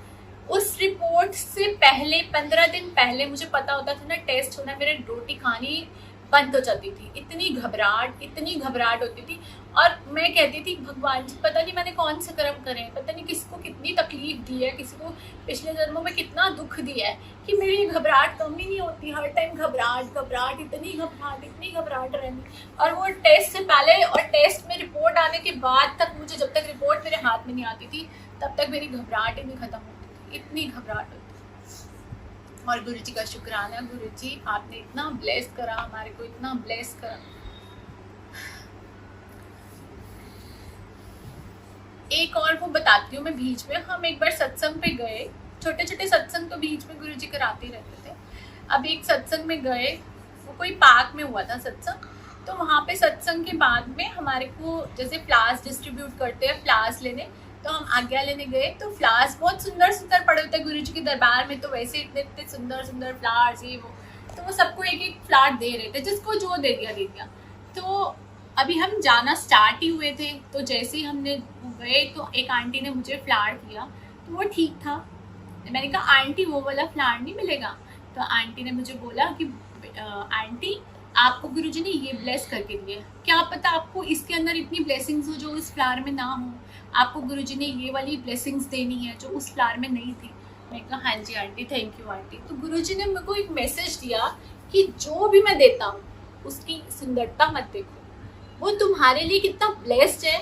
उस रिपोर्ट से पहले 15 दिन पहले मुझे पता होता था ना टेस्ट होना, मेरे रोटी खानी बंद हो जाती थी, इतनी घबराहट होती थी। और मैं कहती थी भगवान जी पता नहीं मैंने कौन से कर्म करे हैं, पता नहीं किसको कितनी तकलीफ दी है, किसी को पिछले जन्मों में कितना दुख दिया है कि मेरी घबराहट कम ही नहीं होती, हर टाइम घबराहट इतनी घबराहट रहनी। और वो टेस्ट से पहले और टेस्ट में रिपोर्ट आने के बाद तक, मुझे जब तक रिपोर्ट मेरे हाथ में नहीं आती थी तब तक मेरी घबराहट ही नहीं खत्म होती थी, इतनी घबराहट होती। और गुरुजी का शुक्राना, गुरुजी आपने इतना ब्लेस करा हमारे को, इतना ब्लेस करा। एक और वो बताती हूँ मैं, बीच में हम एक बार सत्संग पे गए, छोटे छोटे सत्संग तो बीच में गुरुजी कराते रहते थे। अब एक सत्संग में गए, वो कोई पार्क में हुआ था सत्संग, तो वहाँ पे सत्संग के बाद में हमारे को जैसे फ्लावर्स डिस्ट्रीब्यूट करते हैं, फ्लावर्स लेने, तो हम आज्ञा लेने गए। तो फ्लावर्स बहुत सुंदर पड़े होते हैं गुरुजी के दरबार में, तो वैसे इतने सुंदर फ्लावर्स ये वो, तो वो सबको एक एक फ्लावर दे रहे थे, जिसको जो दे दिया। तो अभी हम जाना स्टार्ट ही हुए थे, तो जैसे ही हमने गए तो एक आंटी ने मुझे फ्लावर दिया, तो वो ठीक था। मैंने कहा आंटी वो वाला फ्लावर नहीं मिलेगा, तो आंटी ने मुझे बोला कि आंटी आपको गुरुजी ने ये ब्लेस करके दिया, क्या पता आपको इसके अंदर इतनी ब्लेसिंग्स हो जो इस फ्लावर में ना हो, आपको गुरुजी ने ये वाली ब्लेसिंग्स देनी है जो उस फ्लावर में नहीं थी। मैं कहा हाँ जी आंटी, थैंक यू आंटी। तो गुरुजी ने मेरे को एक मैसेज दिया कि जो भी मैं देता हूँ उसकी सुंदरता मत देखो, वो तुम्हारे लिए कितना ब्लेस्ड है,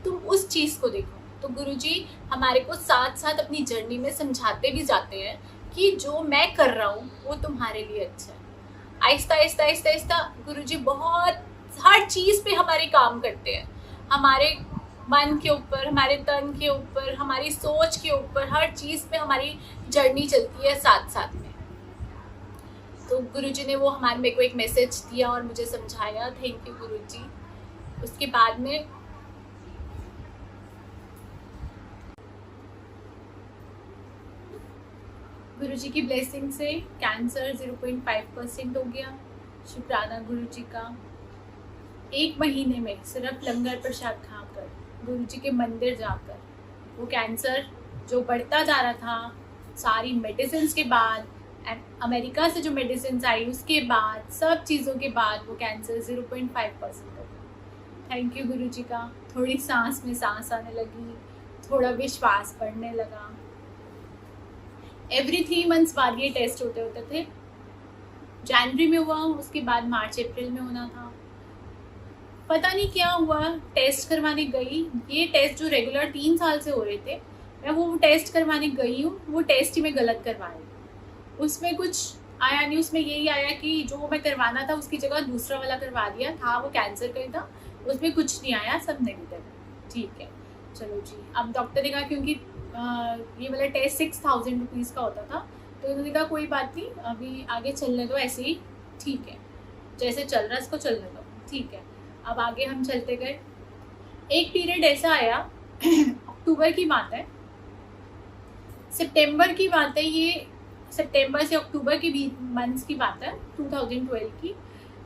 तुम उस चीज को देखो। तो गुरुजी हमारे को साथ साथ अपनी जर्नी में समझाते भी जाते हैं कि जो मैं कर रहा हूँ वो तुम्हारे लिए अच्छा है। आहिस्ता आहिस्ता आहिस्ता आहिस्ता गुरुजी बहुत हर चीज पे हमारे काम करते हैं, हमारे मन के ऊपर, हमारे तन के ऊपर, हमारी सोच के ऊपर, हर चीज पे हमारी जर्नी चलती है साथ साथ में। तो गुरुजी ने वो हमारे मेरे को एक मैसेज दिया और मुझे समझाया, थैंक यू गुरुजी। उसके बाद में गुरुजी की ब्लेसिंग से कैंसर 0.5% हो गया। शुक्राना गुरुजी का। 1 महीने में सिर्फ लंगर प्रसाद खाकर, गुरुजी के मंदिर जाकर, वो कैंसर जो बढ़ता जा रहा था, सारी मेडिसिन के बाद, अमेरिका से जो मेडिसिन आई उसके बाद, सब चीज़ों के बाद वो कैंसर 0.5% हो गया। थैंक यू गुरुजी का। थोड़ी सांस में सांस आने लगी, थोड़ा विश्वास बढ़ने लगा। एवरी 3 मंथ्स बाद ये टेस्ट होते होते थे। जनवरी में हुआ, उसके बाद मार्च अप्रैल में होना था। पता नहीं क्या हुआ, टेस्ट करवाने गई। ये टेस्ट जो रेगुलर 3 साल से हो रहे थे, मैं वो टेस्ट करवाने गई हूँ, वो टेस्ट ही मैं गलत करवाई। उसमें कुछ आया नहीं, उसमें यही आया कि जो मैं करवाना था उसकी जगह दूसरा वाला करवा दिया था, वो कैंसर का ही था, उसमें कुछ नहीं आया, सब नेगेटिव। ठीक है, चलो जी। अब डॉक्टर ने कहा, क्योंकि ये वाला टेस्ट 6000 रुपीज़ का होता था, तो उन्होंने कहा कोई बात नहीं, अभी आगे चलने दो ऐसे ही, ठीक है, जैसे चल रहा है इसको चलने दो, ठीक है। अब आगे हम चलते गए। एक पीरियड ऐसा आया अक्टूबर की बात है, सितंबर की बात है, ये सितंबर से अक्टूबर के बीच मंथ्स की बात है 2012 की।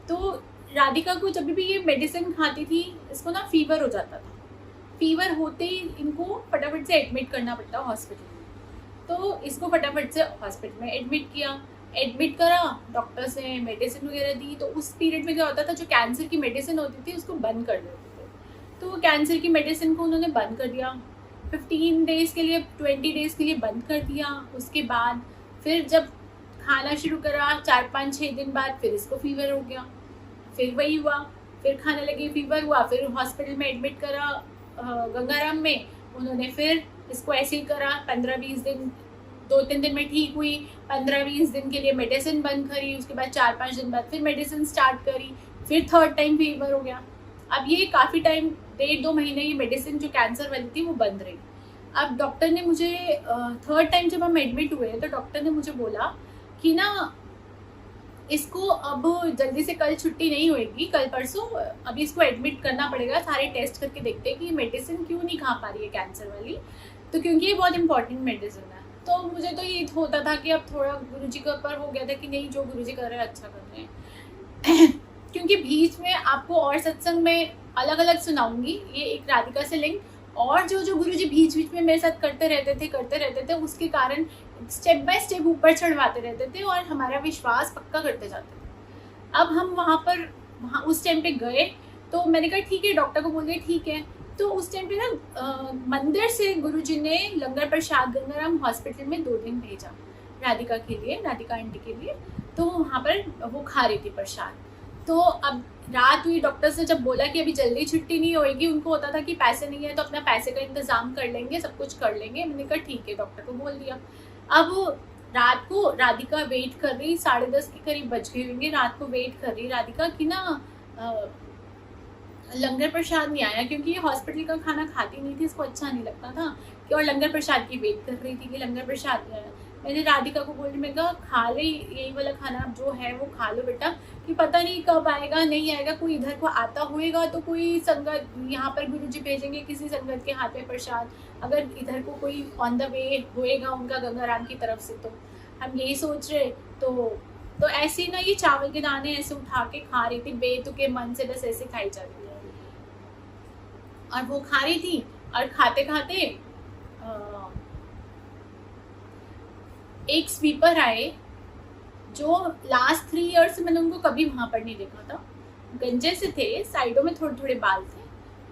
तो राधिका को जब भी ये मेडिसिन खाती थी, इसको ना फीवर हो जाता था। फीवर होते ही इनको फटाफट से एडमिट करना पड़ता हॉस्पिटल में। तो इसको फटाफट से हॉस्पिटल में एडमिट किया, एडमिट करा, डॉक्टर से मेडिसिन वगैरह दी। तो उस पीरियड में क्या होता था, जो कैंसर की मेडिसिन होती थी उसको बंद कर देते थे। तो कैंसर की मेडिसिन को उन्होंने बंद कर दिया, 15 डेज़ के लिए, 20 डेज़ के लिए बंद कर दिया। उसके बाद फिर जब खाना शुरू करा, 4-5-6 दिन बाद फिर इसको फीवर हो गया, फिर वही हुआ, फिर खाने लगे, फीवर हुआ, फिर हॉस्पिटल में एडमिट करा गंगाराम में। उन्होंने फिर इसको ऐसे ही करा, 15-20 दिन, 2-3 दिन में ठीक हुई, 15-20 दिन के लिए मेडिसिन बंद करी, उसके बाद 4-5 दिन बाद फिर मेडिसिन स्टार्ट करी, फिर थर्ड टाइम फीवर हो गया। अब ये काफ़ी टाइम, 1.5-2 महीने ये मेडिसिन जो कैंसर वाली थी वो बंद रही। अब डॉक्टर ने मुझे थर्ड टाइम जब हम एडमिट हुए तो डॉक्टर ने मुझे बोला कि ना इसको अब जल्दी से कल छुट्टी नहीं होएगी, कल परसों अभी इसको एडमिट करना पड़ेगा, सारे टेस्ट करके देखते हैं कि मेडिसिन क्यों नहीं खा पा रही है कैंसर वाली, तो क्योंकि ये बहुत इंपॉर्टेंट मेडिसिन है। तो मुझे तो ये होता था कि अब थोड़ा गुरुजी के ऊपर हो गया था कि नहीं, जो गुरुजी कर रहे हैं अच्छा कर रहे हैं क्योंकि बीच में आपको और सत्संग में अलग अलग सुनाऊंगी ये एक राधिका से लिंक, और जो गुरुजी बीच बीच में मेरे साथ करते रहते थे उसके कारण स्टेप बाय स्टेप ऊपर चढ़वाते रहते थे और हमारा विश्वास पक्का करते जाते थे। अब हम वहाँ उस टाइम पे गए तो मैंने कहा ठीक है, डॉक्टर को बोल दिया ठीक है। तो उस टाइम पे ना मंदिर से गुरुजी ने लंगर प्रसाद गंगाराम हॉस्पिटल में 2 दिन भेजा राधिका के लिए, राधिका आंटी के लिए। तो वहाँ पर वो खा रही थी प्रसाद। तो अब रात हुई, डॉक्टर से जब बोला कि अभी जल्दी छुट्टी नहीं होएगी, उनको होता था कि पैसे नहीं है तो अपना पैसे का इंतजाम कर लेंगे, सब कुछ कर लेंगे। मैंने कहा ठीक है, डॉक्टर को बोल दिया। अब रात को राधिका वेट कर रही, 10:30 के करीब बज गए होंगे, रात को वेट कर रही राधिका कि ना लंगर प्रसाद नहीं आया, क्योंकि ये हॉस्पिटल का खाना खाती नहीं थी, इसको अच्छा नहीं लगता था कि, और लंगर प्रसाद की वेट कर रही थी कि लंगर प्रसाद नहीं आया। मैंने राधिका को बोली, मैं कहा खा ले यही वाला खाना जो है वो खा लो बेटा, कि पता नहीं कब आएगा नहीं आएगा, कोई इधर को आता होएगा तो कोई संगत यहाँ पर गुरुजी भेजेंगे किसी संगत के हाथ में प्रसाद, अगर इधर को कोई ऑन द वे होएगा उनका गंगाराम की तरफ से, तो हम यही सोच रहे। तो ऐसे ही ना ये चावल के दाने ऐसे उठा के खा रही थी बेतुके मन से, बस ऐसे खाई जा रही है। और वो खा रही थी और खाते खाते एक स्वीपर आए जो लास्ट 3 ईयर्स से मैंने उनको कभी वहाँ पर नहीं देखा था। गंजे से थे, साइडों में थोड़े थोड़े बाल थे,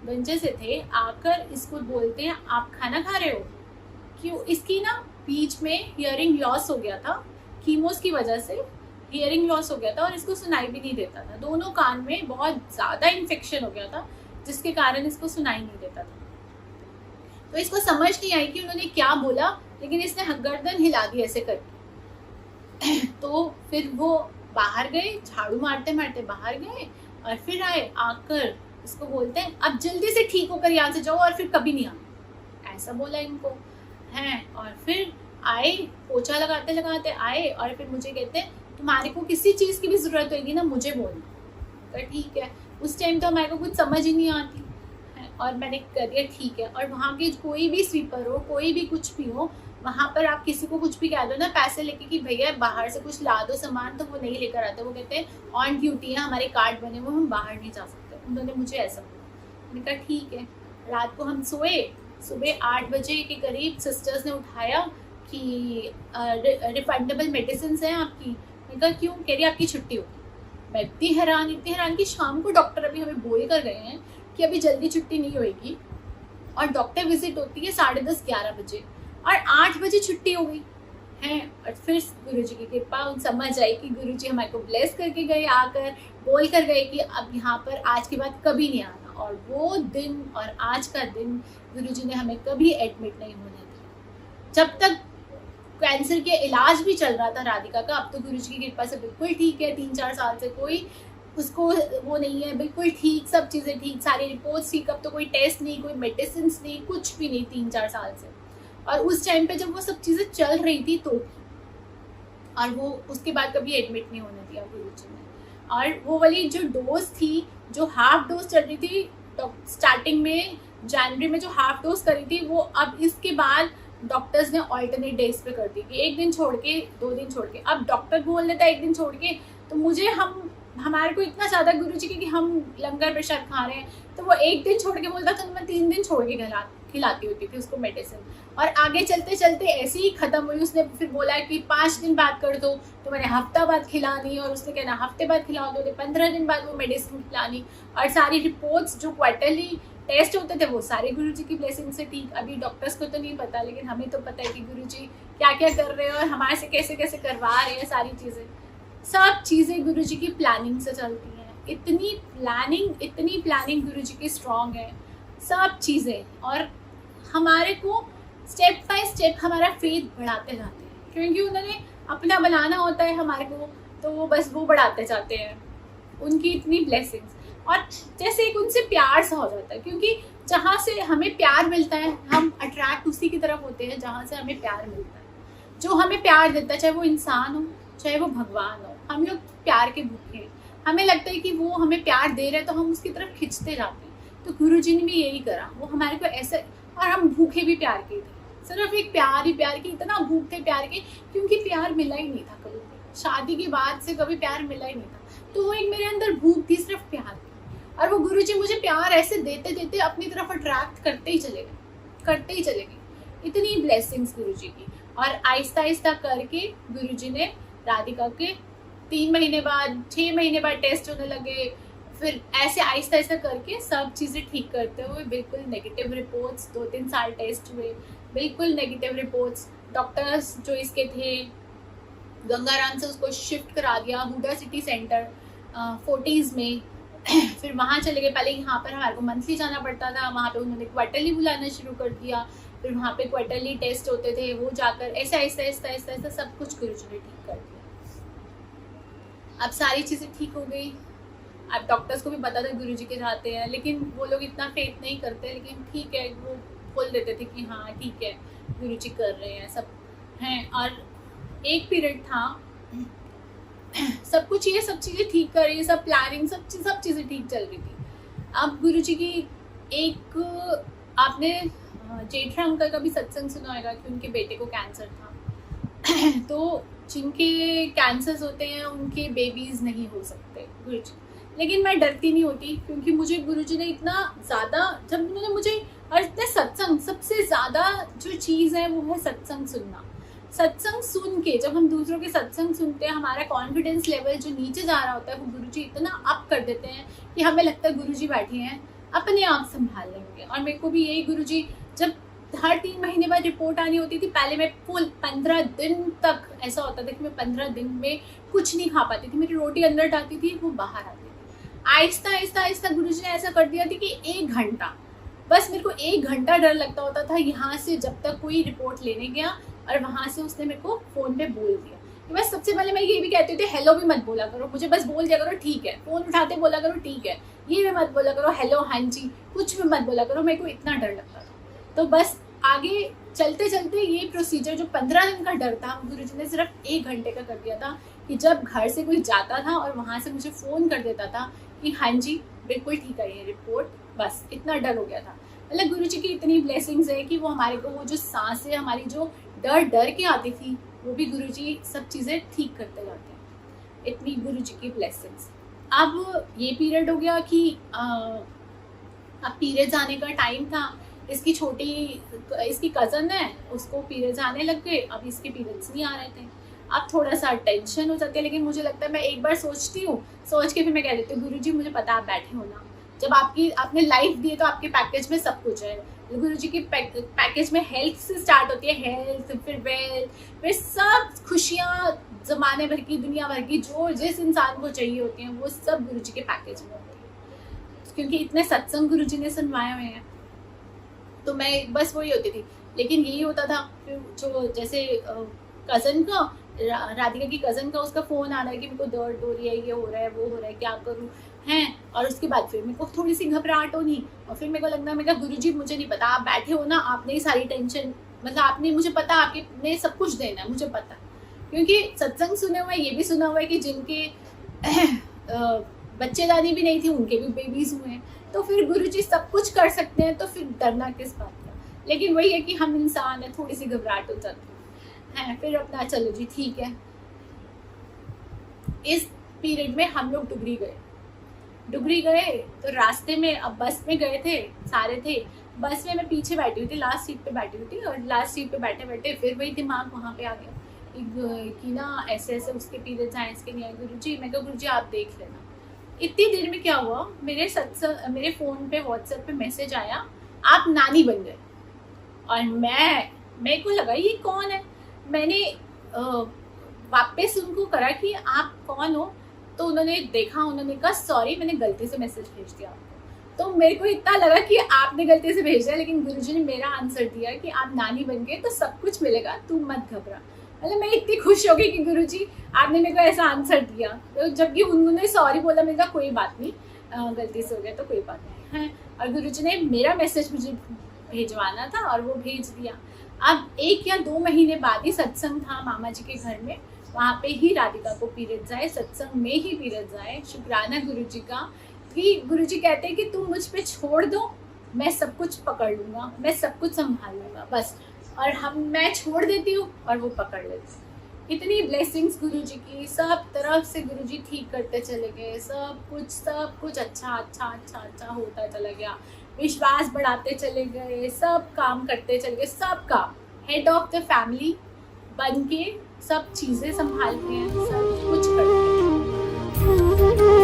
गंजे से थे। आकर इसको बोलते हैं आप खाना खा रहे हो? क्यों? इसकी ना बीच में हियरिंग लॉस हो गया था, कीमोस की वजह से हियरिंग लॉस हो गया था और इसको सुनाई भी नहीं देता था। दोनों कान में बहुत ज़्यादा इन्फेक्शन हो गया था जिसके कारण इसको सुनाई नहीं देता था। तो इसको समझ नहीं आई कि उन्होंने क्या बोला, लेकिन इसने गर्दन हिला दी ऐसे करके। तो फिर वो बाहर गए, झाड़ू मारते मारते बाहर गए और फिर आए, आकर इसको बोलते हैं अब जल्दी से ठीक होकर यहाँ से जाओ और फिर कभी नहीं आना, ऐसा बोला इनको हैं। और फिर आए, पोछा लगाते लगाते आए और फिर मुझे कहते हैं तुम्हारे को किसी चीज़ की भी ज़रूरत होगी ना मुझे बोलना। तो ठीक है, उस टाइम तो हमारे को कुछ समझ ही नहीं आती है और मैंने कर दिया ठीक है। और वहाँ के कोई भी स्वीपर हो, कोई भी कुछ भी हो, वहाँ पर आप किसी को कुछ भी कह दो ना पैसे लेके कि भैया बाहर से कुछ ला दो सामान, तो वो नहीं लेकर आते। वो कहते हैं ऑन ड्यूटी है, हमारे कार्ड बने हुए, हम बाहर नहीं जा सकते। उन्होंने मुझे ऐसा बोला। मैंने कहा ठीक है। रात को हम सोए, सुबह 8 बजे के करीब सिस्टर्स ने उठाया कि रिफंडेबल मेडिसिन हैं आपकी। मैंने कहा क्यों? कह रही आपकी छुट्टी होगी। मैं इतनी हैरान कि शाम को डॉक्टर अभी हमें बोल कर गए हैं कि अभी जल्दी छुट्टी नहीं होगी और डॉक्टर विजिट होती है 10:30-11 बजे और 8 बजे छुट्टी हो गई है। और फिर गुरुजी की कृपा उन समझ आई कि गुरुजी हमारे को ब्लेस करके गए, आकर बोल कर गए कि अब यहाँ पर आज के बाद कभी नहीं आना। और वो दिन और आज का दिन गुरुजी ने हमें कभी एडमिट नहीं होने दिया। जब तक कैंसर के इलाज भी चल रहा था राधिका का, अब तो गुरुजी की कृपा से बिल्कुल ठीक है। 3-4 साल से कोई उसको वो नहीं है, बिल्कुल ठीक, सब चीज़ें ठीक, सारी रिपोर्ट्स ठीक। अब तो कोई टेस्ट नहीं, कोई मेडिसिन नहीं, कुछ भी नहीं 3-4 साल से। और उस टाइम पे जब वो सब चीज़ें चल रही थी तो, और वो उसके बाद कभी एडमिट नहीं होने दिया गुरुजी ने। और वो वाली जो डोज थी, जो हाफ डोज चल रही थी स्टार्टिंग में जनवरी में, जो हाफ डोज करी थी, वो अब इसके बाद डॉक्टर्स ने ऑल्टरनेट डेज पे कर दी कि 1 दिन छोड़ के 2 दिन छोड़ के। अब डॉक्टर बोल देता है 1 दिन छोड़ के, तो मुझे हमारे को इतना ज़्यादा गुरुजी की कि हम लंगर प्रसाद खा रहे हैं, तो वो 1 दिन छोड़ के बोलता था तो मैं 3 दिन छोड़ के खिलाती होती थी उसको मेडिसिन। और आगे चलते चलते ऐसे ही ख़त्म हुई। उसने फिर बोला कि 5 दिन बाद कर दो, तो मैंने हफ्ता बाद खिलानी, और उसने कहना हफ्ते बाद खिला दो, तो 15 दिन बाद वो मेडिसिन खिलानी। और सारी रिपोर्ट्स जो क्वार्टरली टेस्ट होते थे वो सारे गुरुजी की ब्लेसिंग से ठीक। अभी डॉक्टर्स को तो नहीं पता, लेकिन हमें तो पता है कि गुरुजी क्या क्या कर रहे हैं और हमारे से कैसे कैसे करवा रहे हैं। सारी चीज़ें, सब चीज़ें गुरुजी की प्लानिंग से चलती हैं। इतनी प्लानिंग गुरुजी की स्ट्रॉन्ग है, सब चीज़ें। और हमारे को स्टेप बाय स्टेप हमारा फेथ बढ़ाते जाते हैं, क्योंकि उन्होंने अपना बनाना होता है हमारे को, तो वो बस वो बढ़ाते जाते हैं। उनकी इतनी ब्लेसिंग्स, और जैसे एक उनसे प्यार सा हो जाता है, क्योंकि जहाँ से हमें प्यार मिलता है हम अट्रैक्ट उसी की तरफ होते हैं जहाँ से हमें प्यार मिलता है। जो हमें प्यार देता है, चाहे वो इंसान हो चाहे वो भगवान हो, हम लोग प्यार के भूखे हैं। हमें लगता है कि वो हमें प्यार दे रहे हैं तो हम उसकी तरफ खिंचते जाते हैं। तो गुरुजी ने भी यही करा, वो हमारे को ऐसे, और हम भूखे भी प्यार के थे, सिर्फ एक प्यार के, इतना भूख थे प्यार के, क्योंकि प्यार मिला ही नहीं था कभी। शादी के बाद से कभी प्यार मिला ही नहीं था, तो वो एक मेरे अंदर भूख थी सिर्फ प्यार की। और वो गुरुजी मुझे प्यार ऐसे देते देते अपनी तरफ अट्रैक्ट करते ही चले गए। इतनी ब्लेसिंग्स गुरुजी की। और आहिस्ता आहिस्ता करके गुरुजी ने राधिका के 3 महीने बाद 6 महीने बाद टेस्ट होने लगे। फिर ऐसे आहिस्ता आहिस्ता करके सब चीज़ें ठीक करते हुए, बिल्कुल नेगेटिव रिपोर्ट्स, 2-3 साल टेस्ट हुए, बिल्कुल नेगेटिव रिपोर्ट्स। डॉक्टर्स जो इसके थे, गंगाराम से उसको शिफ्ट करा दिया हुडा सिटी सेंटर 40s में। फिर वहाँ चले गए। पहले यहाँ पर हमारे को मंथली जाना पड़ता था, वहाँ पे उन्होंने क्वार्टरली बुलाना शुरू कर दिया। फिर वहाँ पे क्वार्टरली टेस्ट होते थे, वो जाकर ऐसे आहिस्ता सब कुछ गुरुजी ने ठीक कर दिया। अब सारी चीज़ें ठीक हो गई। अब डॉक्टर्स को भी पता था गुरुजी के जाते हैं, लेकिन वो लोग इतना फेथ नहीं करते, लेकिन ठीक है, वो बोल देते थे कि हाँ ठीक है गुरुजी कर रहे हैं, सब हैं। और एक पीरियड था, सब कुछ ये सब चीज़ें ठीक कर रही है, सब प्लानिंग, सब चीज़ें ठीक चल रही थी। अब गुरुजी की एक, आपने जेठा अंकल का भी सत्संग सुना होगा कि उनके बेटे को कैंसर था। तो जिनके कैंसर्स होते हैं उनके बेबीज़ नहीं हो सकते गुरुजी। लेकिन मैं डरती नहीं होती, क्योंकि मुझे गुरुजी ने इतना ज़्यादा, जब उन्होंने मुझे, और इतने सत्संग, सबसे ज़्यादा जो चीज़ है वो है सत्संग सुनना। सत्संग सुन के, जब हम दूसरों के सत्संग सुनते हैं, हमारा कॉन्फिडेंस लेवल जो नीचे जा रहा होता है वो गुरुजी इतना अप कर देते हैं कि हमें लगता है गुरुजी बैठे हैं अपने आप संभाल लेंगे। और मेरे को भी यही गुरुजी, जब हर 3 महीने बाद रिपोर्ट आनी होती थी, पहले मैं फुल 15 दिन तक ऐसा होता था कि मैं 15 दिन में कुछ नहीं खा पाती थी, मेरी रोटी अंदर जाती थी, वो बाहर आती थी। आहिस्ता आहिस्ता आहिस्ता गुरुजी ने ऐसा कर दिया था कि 1 घंटा, बस मेरे को 1 घंटा डर लगता होता था यहाँ से, जब तक कोई रिपोर्ट लेने गया और वहाँ से उसने मेरे को फ़ोन पे बोल दिया कि बस सबसे पहले मैं ये भी कहती थी, हेलो भी मत बोला करो, मुझे बस बोल दिया करो ठीक है, फ़ोन उठाते बोला करो ठीक है, ये भी मत बोला करो हेलो हाँ जी, कुछ भी मत बोला करो। मेरे को इतना डर लगता था। तो बस आगे चलते चलते ये प्रोसीजर जो 15 दिन का डर था, गुरुजी ने सिर्फ 1 घंटे का कर दिया था कि जब घर से कोई जाता था और वहाँ से मुझे फ़ोन कर देता था कि हाँ जी बिल्कुल ठीक है ये रिपोर्ट, बस इतना डर हो गया था। मतलब गुरुजी की इतनी ब्लेसिंग्स है कि वो हमारे को, वो जो सांसें हमारी जो डर डर के आती थी, वो भी गुरुजी सब चीज़ें ठीक करते जाते हैं। इतनी गुरुजी की ब्लेसिंग्स। अब ये पीरियड हो गया कि अब पीरियड्स आने का टाइम था। इसकी कज़न है, उसको पीरियड्स आने लग गए, अब इसके पीरियड्स नहीं आ रहे थे। अब थोड़ा सा टेंशन हो जाती है, लेकिन मुझे लगता है मैं एक बार सोचती हूँ, सोच के फिर मैं कह देती हूँ गुरुजी मुझे पता आप बैठे हो ना, जब आपने लाइफ दी है तो आपके पैकेज में सब कुछ है। गुरुजी के पैकेज में हेल्थ से स्टार्ट होती है, हेल्थ, फिर वेल्थ, फिर सब खुशियाँ ज़माने भर की, दुनिया भर की, जो जिस इंसान को चाहिए होती हैं वो सब गुरुजी के पैकेज में होती है। क्योंकि इतने सत्संग गुरुजी ने सुनवाए हुए हैं, तो मैं बस वही होती थी। लेकिन यही होता था फिर जो जैसे कज़न का, राधिका की कज़न का, उसका फ़ोन आ रहा है कि मेरे को दर्द हो रही है, ये हो रहा है, वो हो रहा है, क्या करूँ हैं। और उसके बाद फिर मेरे को थोड़ी सी घबराहट होनी, और फिर मेरे को लगना, मैं कहा गुरुजी मुझे नहीं पता, आप बैठे हो ना, आपने ही सारी टेंशन, मतलब आपने, मुझे पता आपने सब कुछ देना है, मुझे पता। क्योंकि सत्संग सुने हुए, ये भी सुना हुआ है कि जिनके बच्चेदानी भी नहीं थी उनके भी बेबीज हुए हैं, तो फिर गुरुजी सब कुछ कर सकते हैं, तो फिर डरना किस बात का। लेकिन वही है कि हम इंसान है, थोड़ी सी घबराहट हो जाती है। फिर अपना चलो जी ठीक है। इस पीरियड में हम लोग डुगरी गए तो रास्ते में, अब बस में गए थे, सारे थे बस में, मैं पीछे बैठी हुई थी, लास्ट सीट पे बैठी हुई थी। और लास्ट सीट पे बैठे बैठे फिर वही दिमाग वहाँ पे आ गया कि ना ऐसे ऐसे उसके पीरियड्स आए, इसके नहीं आए गुरुजी। मैं कहा गुरुजी आप देख लेना। इतनी देर में क्या हुआ, मेरे फ़ोन पे व्हाट्सएप पे मैसेज आया, आप नानी बन गए। और मेरे को लगा ये कौन है। मैंने वापस उनको करा कि आप कौन हो, तो उन्होंने देखा, उन्होंने कहा सॉरी मैंने गलती से मैसेज भेज दिया आपको। तो मेरे को इतना लगा कि आपने गलती से भेज दिया, लेकिन गुरुजी ने मेरा आंसर दिया कि आप नानी बन गए तो सब कुछ मिलेगा, तू मत घबरा। मतलब मैं इतनी खुश हो गई कि गुरुजी आपने मेरे को ऐसा आंसर दिया। तो जबकि उन्होंने सॉरी बोला, मैंने कहा कोई बात नहीं, गलती से हो गया तो कोई बात नहीं है। और गुरुजी ने मेरा मैसेज मुझे भेजवाना था और वो भेज दिया। अब 1 या 2 महीने बाद ही सत्संग था मामा जी के घर में, वहाँ पे ही राधिका को पीरियड्स आए, सत्संग में ही पीरियड्स आए। शुक्राना गुरुजी का कि गुरुजी कहते हैं कि तुम मुझ पे छोड़ दो, मैं सब कुछ पकड़ लूँगा, मैं सब कुछ संभाल लूँगा बस। और मैं छोड़ देती हूँ और वो पकड़ लेते हैं। इतनी ब्लेसिंग्स गुरुजी की, सब तरफ से गुरुजी ठीक करते चले गए, सब कुछ अच्छा होता चला गया, विश्वास बढ़ाते चले गए, सब काम करते चले गए, सब काम हेड ऑफ द फैमिली बन के सब चीज़ें संभालते हैं, सब कुछ करते हैं।